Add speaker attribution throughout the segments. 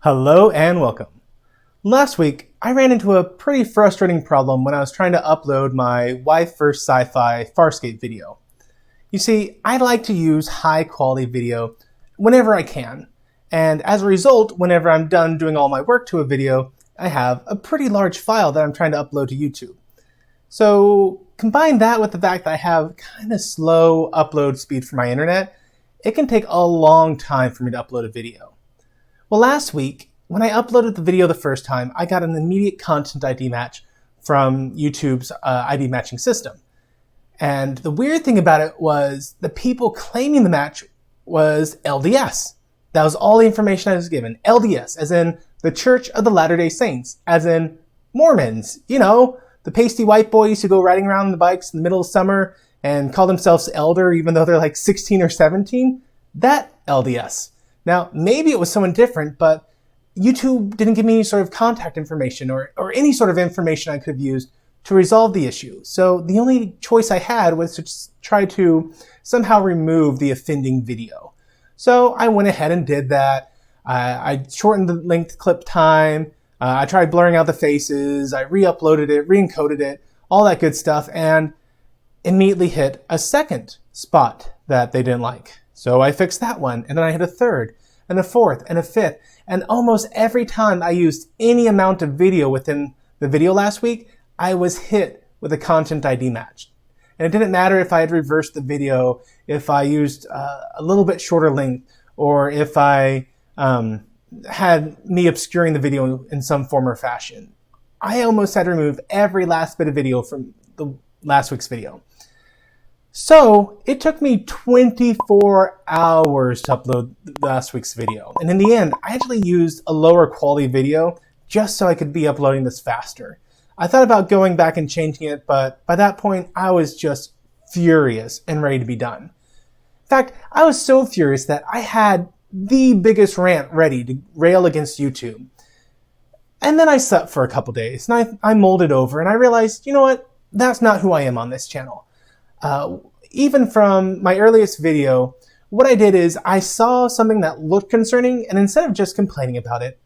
Speaker 1: Hello and welcome. Last week, I ran into a pretty frustrating problem when I was trying to upload my Wife vs. Sci-Fi Farscape video. You see, I like to use high quality video whenever I can, and as a result, whenever I'm done doing all my work to a video, I have a pretty large file that I'm trying to upload to YouTube. So combine that with the fact that I have kind of slow upload speed for my internet, it can take a long time for me to upload a video. Well, last week, when I uploaded the video the first time, I got an immediate content ID match from YouTube's ID matching system. And the weird thing about it was the people claiming the match was LDS. That was all the information I was given. LDS, as in the Church of the Latter-day Saints, as in Mormons. You know, the pasty white boys who go riding around on the bikes in the middle of summer and call themselves elder even though they're like 16 or 17. That LDS. Now, maybe it was someone different, but YouTube didn't give me any sort of contact information or any sort of information I could have used to resolve the issue. So the only choice I had was to just try to somehow remove the offending video. So I went ahead and did that. I shortened the length clip time. I tried blurring out the faces. I re-uploaded it, re-encoded it, all that good stuff, and immediately hit a second spot that they didn't like. So I fixed that one, and then I hit a third, and a fourth, and a fifth. And almost every time I used any amount of video within the video last week, I was hit with a content ID match. And it didn't matter if I had reversed the video, if I used a little bit shorter length, or if I had me obscuring the video in some form or fashion. I almost had to remove every last bit of video from the last week's video. So it took me 24 hours to upload last week's video. And in the end, I actually used a lower quality video just so I could be uploading this faster. I thought about going back and changing it, but by that point, I was just furious and ready to be done. In fact, I was so furious that I had the biggest rant ready to rail against YouTube. And then I slept for a couple days, and I mulled it over, and I realized, you know what? That's not who I am on this channel. Even from my earliest video, what I did is I saw something that looked concerning, and instead of just complaining about it,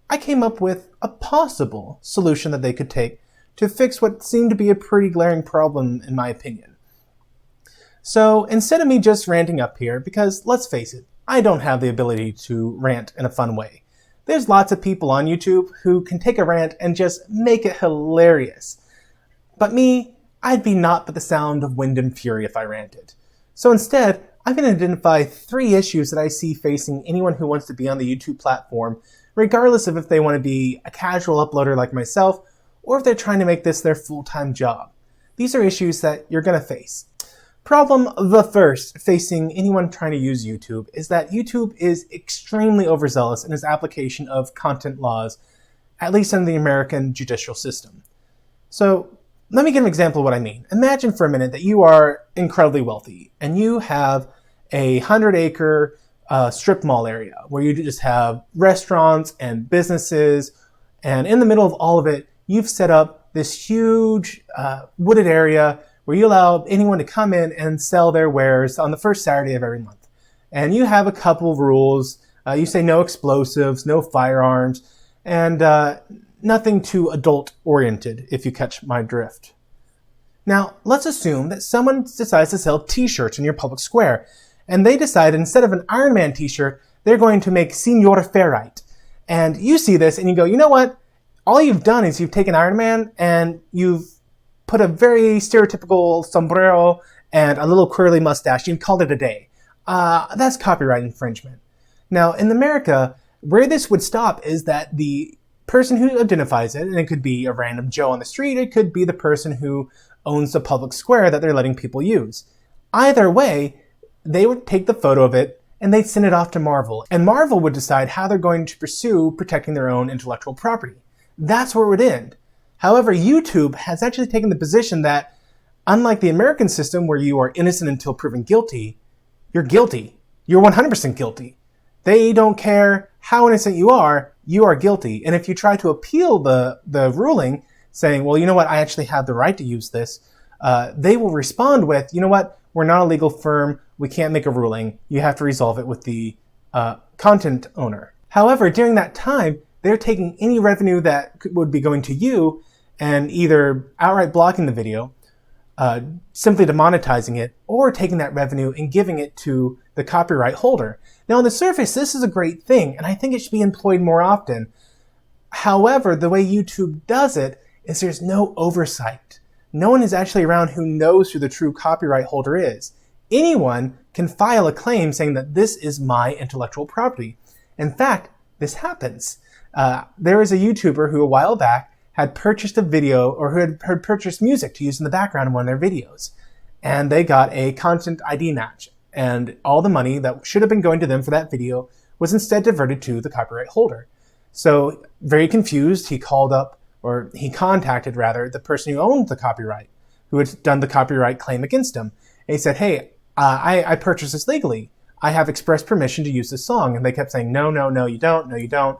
Speaker 1: I came up with a possible solution that they could take to fix what seemed to be a pretty glaring problem in my opinion. So instead of me just ranting up here, because let's face it, I don't have the ability to rant in a fun way. There's lots of people on YouTube who can take a rant and just make it hilarious. But me, I'd be naught but the sound of wind and fury if I ranted. So instead, I'm going to identify 3 issues that I see facing anyone who wants to be on the YouTube platform, regardless of if they want to be a casual uploader like myself, or if they're trying to make this their full-time job. These are issues that you're going to face. Problem the first facing anyone trying to use YouTube is that YouTube is extremely overzealous in its application of content laws, at least in the American judicial system. So, let me give an example of what I mean. Imagine for a minute that you are incredibly wealthy and you have a 100-acre strip mall area where you just have restaurants and businesses, and in the middle of all of it, you've set up this huge wooded area where you allow anyone to come in and sell their wares on the first Saturday of every month. And you have a couple of rules. You say no explosives, no firearms, and nothing too adult-oriented, if you catch my drift. Now, let's assume that someone decides to sell t-shirts in your public square, and they decide instead of an Iron Man t-shirt, they're going to make Senor Ferrite. And you see this and you go, you know what? All you've done is you've taken Iron Man and you've put a very stereotypical sombrero and a little curly mustache. You've called it a day. That's copyright infringement. Now, in America, where this would stop is that the person who identifies it, and it could be a random Joe on the street, it could be the person who owns the public square that they're letting people use. Either way, they would take the photo of it and they'd send it off to Marvel, and Marvel would decide how they're going to pursue protecting their own intellectual property. That's where it would end. However, YouTube has actually taken the position that, unlike the American system where you are innocent until proven guilty, you're guilty. You're 100% guilty. They don't care how innocent you are guilty. And if you try to appeal the ruling, saying, well, you know what, I actually have the right to use this, they will respond with, you know what, we're not a legal firm, we can't make a ruling, you have to resolve it with the content owner. However, during that time, they're taking any revenue that would be going to you and either outright blocking the video, simply demonetizing it, or taking that revenue and giving it to the copyright holder. Now, on the surface, this is a great thing, and I think it should be employed more often. However, the way YouTube does it is there's no oversight. No one is actually around who knows who the true copyright holder is. Anyone can file a claim saying that this is my intellectual property. In fact, this happens. There is a YouTuber who a while back had purchased a video, or who had purchased music to use in the background of one of their videos. And they got a content ID match. And all the money that should have been going to them for that video was instead diverted to the copyright holder. So, very confused, he contacted the person who owned the copyright, who had done the copyright claim against him. And he said, hey, I purchased this legally. I have express permission to use this song. And they kept saying, no, you don't, no, you don't.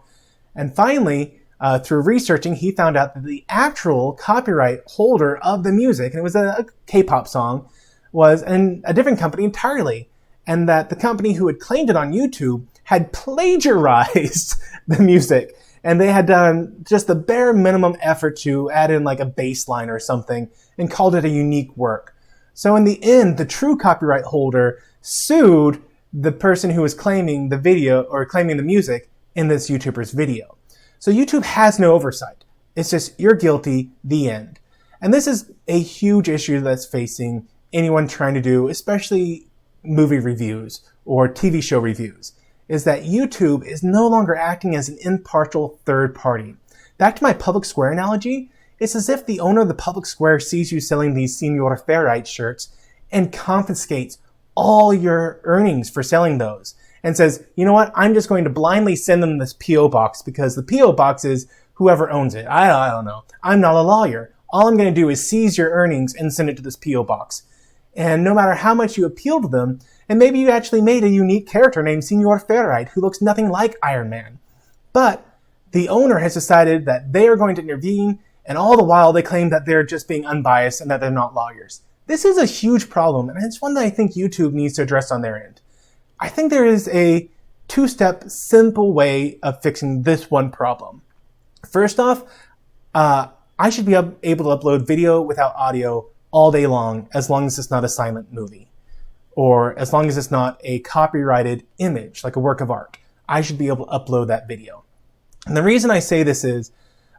Speaker 1: And finally, through researching, he found out that the actual copyright holder of the music, and it was a K-pop song, was a different company entirely. And that the company who had claimed it on YouTube had plagiarized the music. And they had done just the bare minimum effort to add in like a bass line or something and called it a unique work. So in the end, the true copyright holder sued the person who was claiming the video or claiming the music in this YouTuber's video. So YouTube has no oversight. It's just, you're guilty, the end. And this is a huge issue that's facing anyone trying to do, especially movie reviews or TV show reviews, is that YouTube is no longer acting as an impartial third party. Back to my public square analogy, it's as if the owner of the public square sees you selling these Senor Fairite shirts and confiscates all your earnings for selling those and says, you know what, I'm just going to blindly send them this P.O. box because the P.O. box is whoever owns it. I don't know. I'm not a lawyer. All I'm going to do is seize your earnings and send it to this P.O. box. And no matter how much you appeal to them, and maybe you actually made a unique character named Senor Fairite who looks nothing like Iron Man. But the owner has decided that they are going to intervene, and all the while they claim that they're just being unbiased and that they're not lawyers. This is a huge problem, and it's one that I think YouTube needs to address on their end. I think there is a two-step simple way of fixing this one problem. First off, I should be able to upload video without audio all day long as it's not a silent movie. Or as long as it's not a copyrighted image, like a work of art. I should be able to upload that video. And the reason I say this is,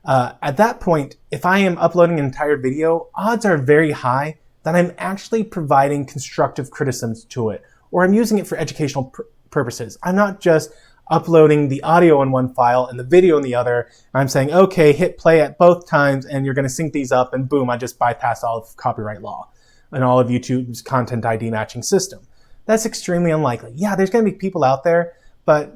Speaker 1: at that point, if I am uploading an entire video, odds are very high that I'm actually providing constructive criticisms to it, or I'm using it for educational purposes. I'm not just uploading the audio in one file and the video in the other. I'm saying, okay, hit play at both times and you're going to sync these up and boom, I just bypassed all of copyright law and all of YouTube's content ID matching system. That's extremely unlikely. Yeah, there's going to be people out there, but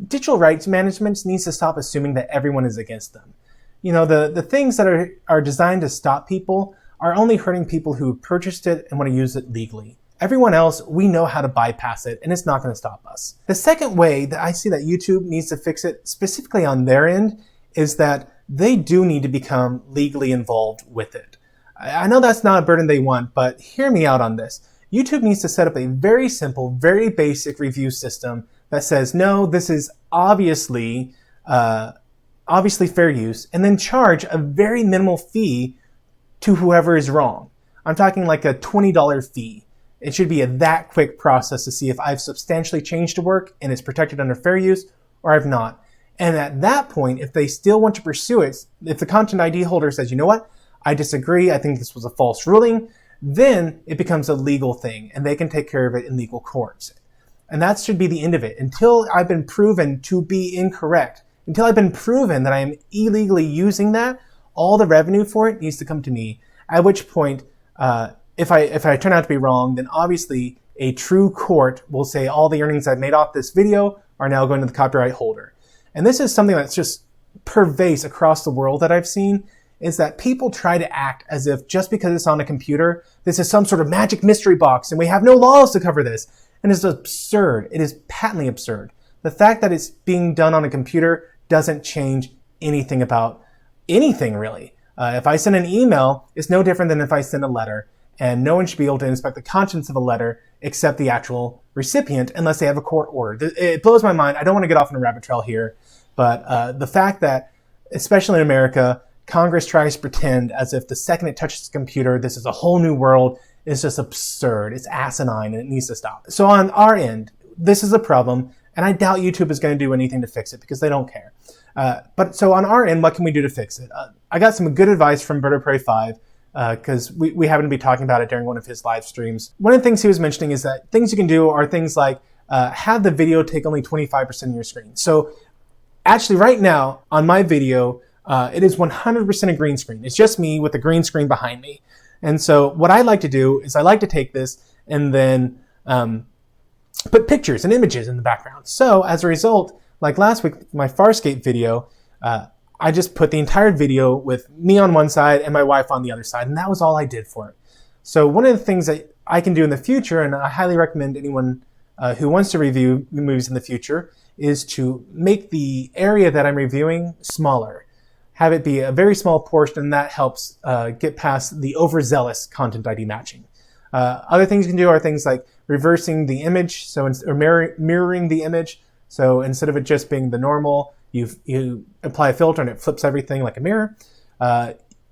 Speaker 1: digital rights management needs to stop assuming that everyone is against them. You know, the things that are designed to stop people are only hurting people who purchased it and want to use it legally. Everyone else, we know how to bypass it, and it's not going to stop us. The second way that I see that YouTube needs to fix it, specifically on their end, is that they do need to become legally involved with it. I know that's not a burden they want, but hear me out on this. YouTube needs to set up a very simple, very basic review system that says, no, this is obviously fair use, and then charge a very minimal fee to whoever is wrong. I'm talking like a $20 fee. It should be a that quick process to see if I've substantially changed a work and it's protected under fair use or I've not. And at that point, if they still want to pursue it, if the content ID holder says, you know what, I disagree, I think this was a false ruling, then it becomes a legal thing and they can take care of it in legal courts. And that should be the end of it. Until I've been proven to be incorrect, until I've been proven that I am illegally using that, all the revenue for it needs to come to me. At which point, if I turn out to be wrong, then obviously a true court will say all the earnings I've made off this video are now going to the copyright holder. And this is something that's just pervasive across the world that I've seen, is that people try to act as if just because it's on a computer, this is some sort of magic mystery box and we have no laws to cover this. And it's absurd. It is patently absurd. The fact that it's being done on a computer doesn't change anything about anything really. If I send an email, it's no different than if I send a letter. And no one should be able to inspect the contents of a letter except the actual recipient unless they have a court order. It blows my mind. I don't want to get off on a rabbit trail here. But the fact that, especially in America, Congress tries to pretend as if the second it touches the computer, this is a whole new world, is just absurd. It's asinine, and it needs to stop. So on our end, this is a problem, and I doubt YouTube is going to do anything to fix it because they don't care. But so on our end, what can we do to fix it? I got some good advice from Bird of Prey 5 because we happen to be talking about it during one of his live streams. One of the things he was mentioning is that things you can do are things like have the video take only 25% of your screen. So actually right now on my video, it is 100% a green screen. It's just me with a green screen behind me. And so what I like to do is I like to take this and then put pictures and images in the background. So as a result, like last week, my Farscape video, I just put the entire video with me on one side and my wife on the other side, and that was all I did for it. So one of the things that I can do in the future, and I highly recommend anyone who wants to review movies in the future, is to make the area that I'm reviewing smaller. Have it be a very small portion, and that helps get past the overzealous content ID matching. Other things you can do are things like reversing the image, or mirroring the image. So instead of it just being the normal, you apply a filter and it flips everything like a mirror.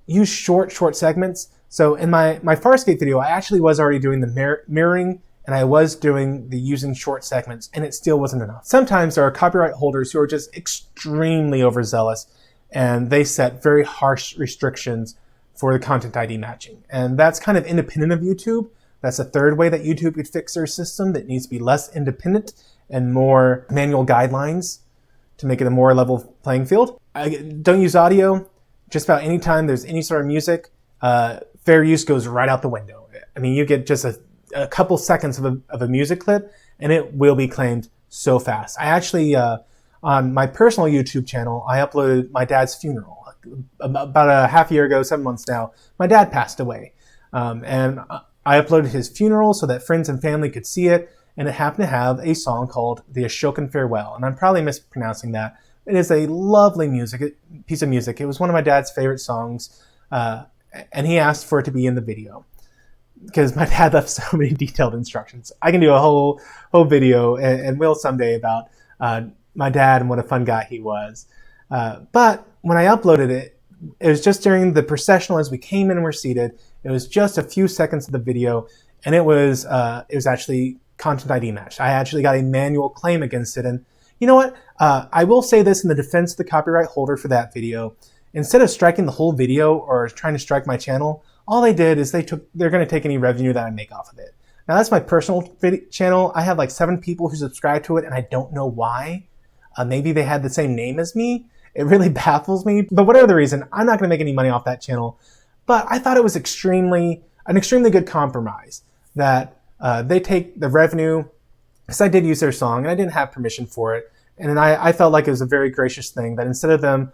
Speaker 1: Use short segments. So in my Farscape video, I actually was already doing the mirroring, and I was doing the using short segments, and it still wasn't enough. Sometimes there are copyright holders who are just extremely overzealous, and they set very harsh restrictions for the content ID matching. And that's kind of independent of YouTube. That's a third way that YouTube could fix their system that needs to be less independent and more manual guidelines to make it a more level playing field. Don't use audio. Just about any time there's any sort of music, fair use goes right out the window. I mean, you get just a couple seconds of a music clip, and it will be claimed so fast. I actually, on my personal YouTube channel, I uploaded my dad's funeral. About a half year ago, 7 months now, my dad passed away. And I uploaded his funeral so that friends and family could see it, and it happened to have a song called The Ashokan Farewell, and I'm probably mispronouncing that. It is a lovely piece of music. It was one of my dad's favorite songs, and he asked for it to be in the video because my dad left so many detailed instructions. I can do a whole video, and will someday, about my dad and what a fun guy he was. But when I uploaded it, it was just during the processional as we came in and were seated. It was just a few seconds of the video, and it was actually content ID matched. I actually got a manual claim against it, and you know what? I will say this in the defense of the copyright holder for that video. Instead of striking the whole video or trying to strike my channel, all they did is they're going to take any revenue that I make off of it. Now that's my personal channel. I have like 7 people who subscribe to it, and I don't know why. Maybe they had the same name as me. It really baffles me. But whatever the reason, I'm not going to make any money off that channel. But I thought it was an extremely good compromise that they take the revenue, because I did use their song and I didn't have permission for it. And then I felt like it was a very gracious thing that instead of them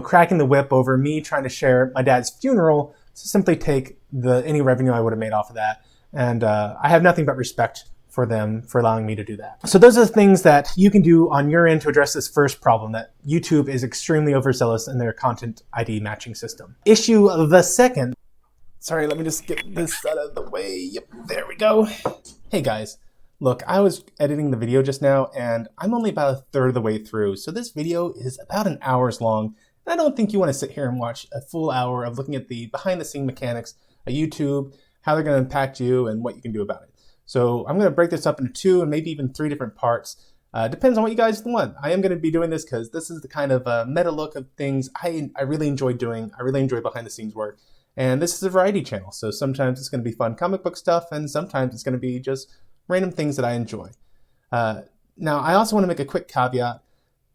Speaker 1: cracking the whip over me trying to share my dad's funeral, to simply take any revenue I would have made off of that. And I have nothing but respect for them for allowing me to do that. So those are the things that you can do on your end to address this first problem, that YouTube is extremely overzealous in their content ID matching system. Issue the second. Sorry, let me just get this out of the way. Yep, there we go. Hey guys, look, I was editing the video just now, and I'm only about a third of the way through. So this video is about an hour's long. And I don't think you want to sit here and watch a full hour of looking at the behind the scene mechanics of YouTube, how they're going to impact you, and what you can do about it. So I'm going to break this up into 2 and maybe even 3 different parts. Depends on what you guys want. I am going to be doing this because this is the kind of meta look of things I really enjoy doing. I really enjoy behind the scenes work. And this is a variety channel. So sometimes it's going to be fun comic book stuff, and sometimes it's going to be just random things that I enjoy. Now, I also want to make a quick caveat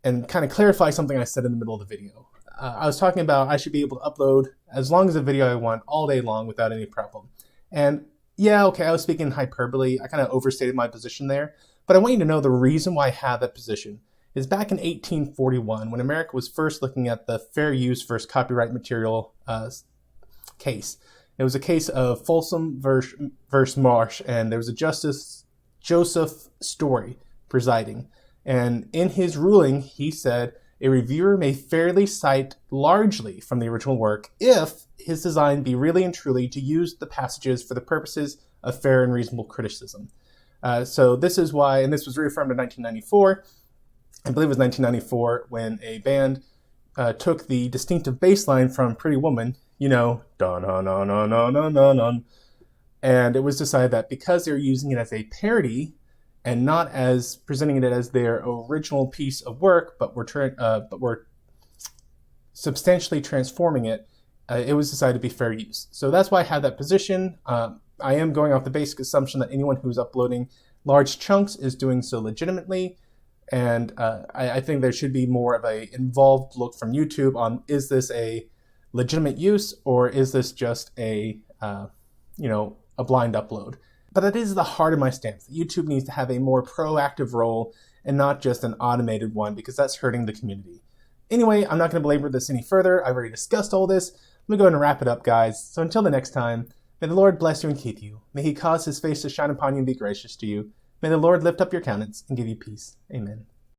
Speaker 1: and kind of clarify something I said in the middle of the video. I was talking about I should be able to upload as long as a video I want all day long without any problem. And yeah, okay, I was speaking in hyperbole. I kind of overstated my position there. But I want you to know the reason why I have that position is back in 1841, when America was first looking at the fair use versus copyright material case. It was a case of Folsom versus Marsh, and there was a Justice Joseph Story presiding. And in his ruling, he said, a reviewer may fairly cite largely from the original work if his design be really and truly to use the passages for the purposes of fair and reasonable criticism. So this is why, and this was reaffirmed in 1994, I believe it was 1994, when a band took the distinctive bass line from Pretty Woman, you know, dun dun dun dun dun dun dun dun, and it was decided that because they were using it as a parody and not as presenting it as their original piece of work, but were substantially transforming it, it was decided to be fair use. So that's why I have that position. I am going off the basic assumption that anyone who's uploading large chunks is doing so legitimately. And I think there should be more of a involved look from YouTube on, is this a legitimate use, or is this just a blind upload? But that is the heart of my stance. YouTube needs to have a more proactive role and not just an automated one, because that's hurting the community. Anyway, I'm not going to belabor this any further. I've already discussed all this. I'm going to go ahead and wrap it up, guys. So until the next time, may the Lord bless you and keep you. May he cause his face to shine upon you and be gracious to you. May the Lord lift up your countenance and give you peace. Amen.